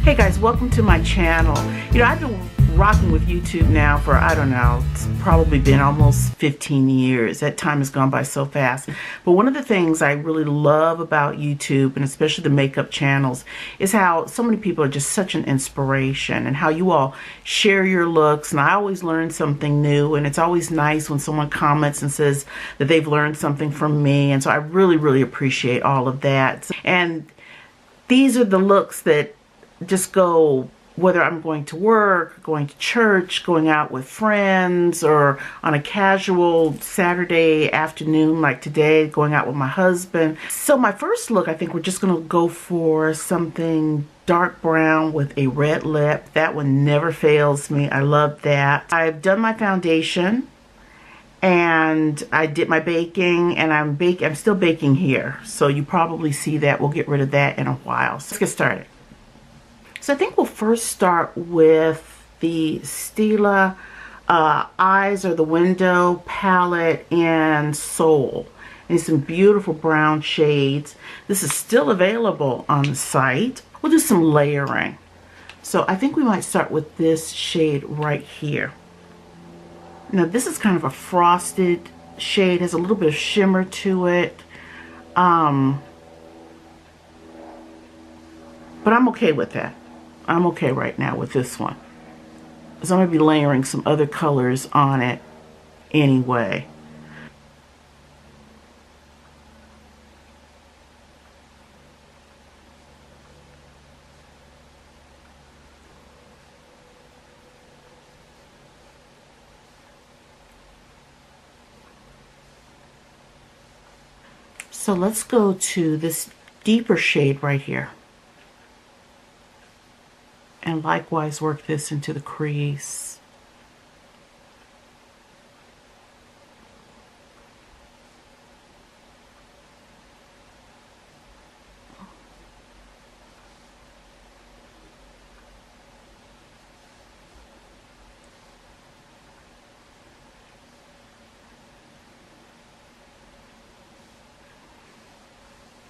Hey guys, welcome to my channel. You know, I've been rocking with YouTube now for, I don't know, it's probably been almost 15 years. That time has gone by so fast. But one of the things I really love about YouTube, and especially the makeup channels, is how so many people are just such an inspiration, and how you all share your looks. And I always learn something new, and it's always nice when someone comments and says that they've learned something from me. And so I really appreciate all of that. And these are the looks that just go, whether I'm going to work, going to church, going out with friends, or on a casual Saturday afternoon like today, going out with my husband. So my first look, I think we're just going to go for something dark brown with a red lip. That one never fails me. I love that. I've done my foundation and I did my baking, and I'm still baking here. So you probably see that. We'll get rid of that in a while. So let's get started. So I think we'll first start with the Stila Eyes Are the Window palette in Soul. And some beautiful brown shades. This is still available on the site. We'll do some layering. So I think we might start with this shade right here. Now this is kind of a frosted shade, has a little bit of shimmer to it. But I'm okay with that. I'm okay right now with this one, because I'm going to be layering some other colors on it anyway. So let's go to this deeper shade right here. And likewise work this into the crease.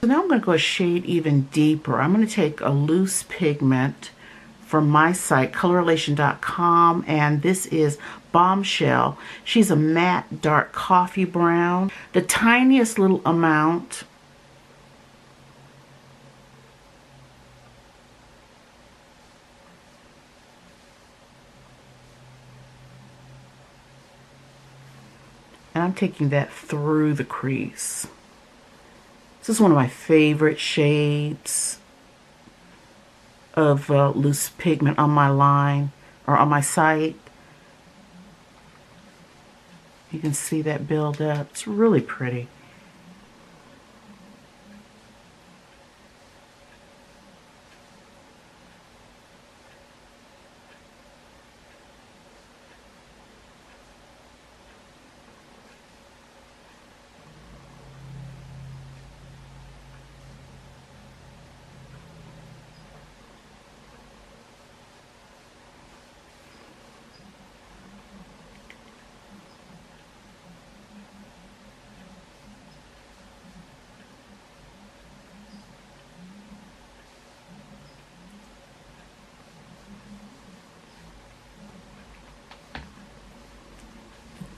So now I'm going to go a shade even deeper. I'm going to take a loose pigment from my site, colorlation.com, and this is Bombshell. She's a matte dark coffee brown, the tiniest little amount. And I'm taking that through the crease. This is one of my favorite shades of loose pigment on my line, or on my site. You can see that build up. It's really pretty.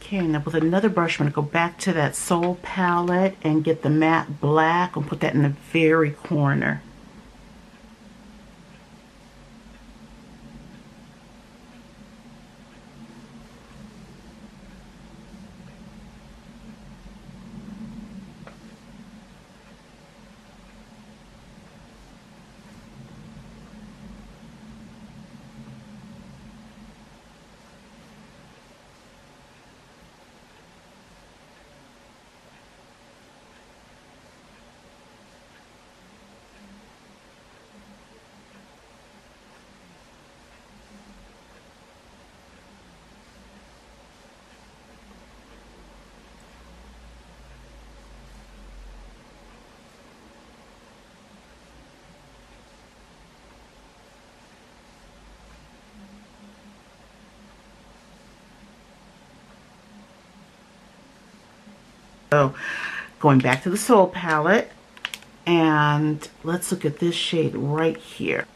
Okay, now with another brush, I'm going to go back to that Soul palette and get the matte black and put that in the very corner. So going back to the Soul palette, and let's look at this shade right here.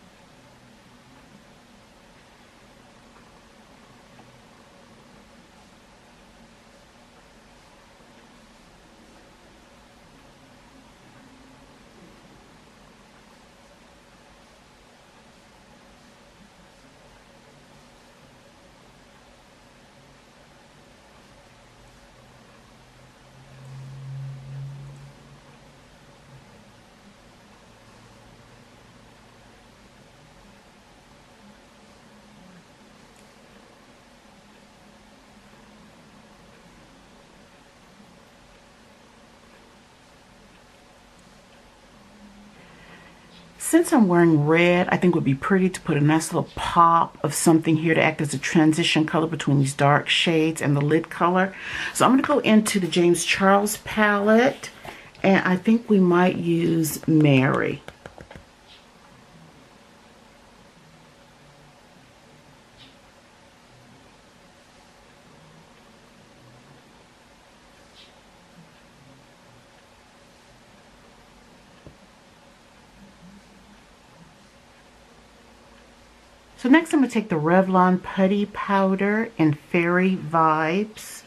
since I'm wearing red, I think it would be pretty to put a nice little pop of something here to act as a transition color between these dark shades and the lid color. So I'm going to go into the James Charles palette, and I think we might use Mary. So next I'm going to take the Revlon Putty Powder in Fairy Vibes.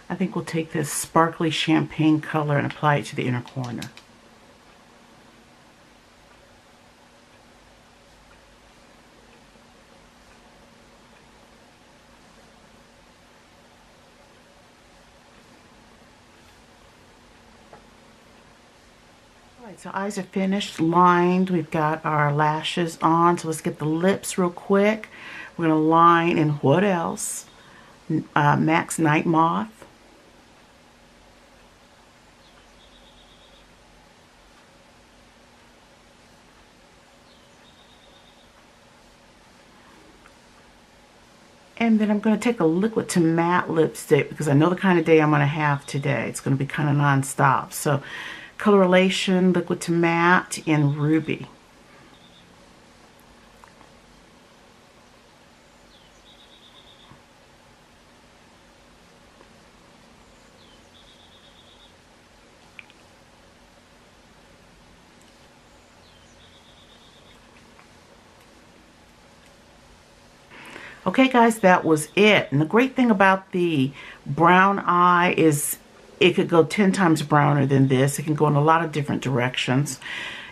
I think we'll take this sparkly champagne color and apply it to the inner corner. Alright, so eyes are finished, lined. We've got our lashes on. So let's get the lips real quick. We're going to line in What Else? MAC's Night Moth. And then I'm going to take a liquid to matte lipstick because I know the kind of day I'm going to have today. It's going to be kind of non-stop. So Coloration Liquid to Matte in Ruby. Okay guys, that was it. And the great thing about the brown eye is it could go 10 times browner than this. It can go in a lot of different directions.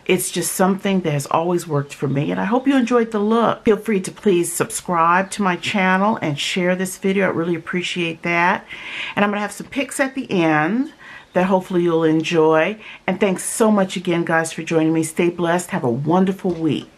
It's just something that has always worked for me, and I hope you enjoyed the look. Feel free to please subscribe to my channel and share this video. I really appreciate that. And I'm going to have some pics at the end that hopefully you'll enjoy. And thanks so much again, guys, for joining me. Stay blessed. Have a wonderful week.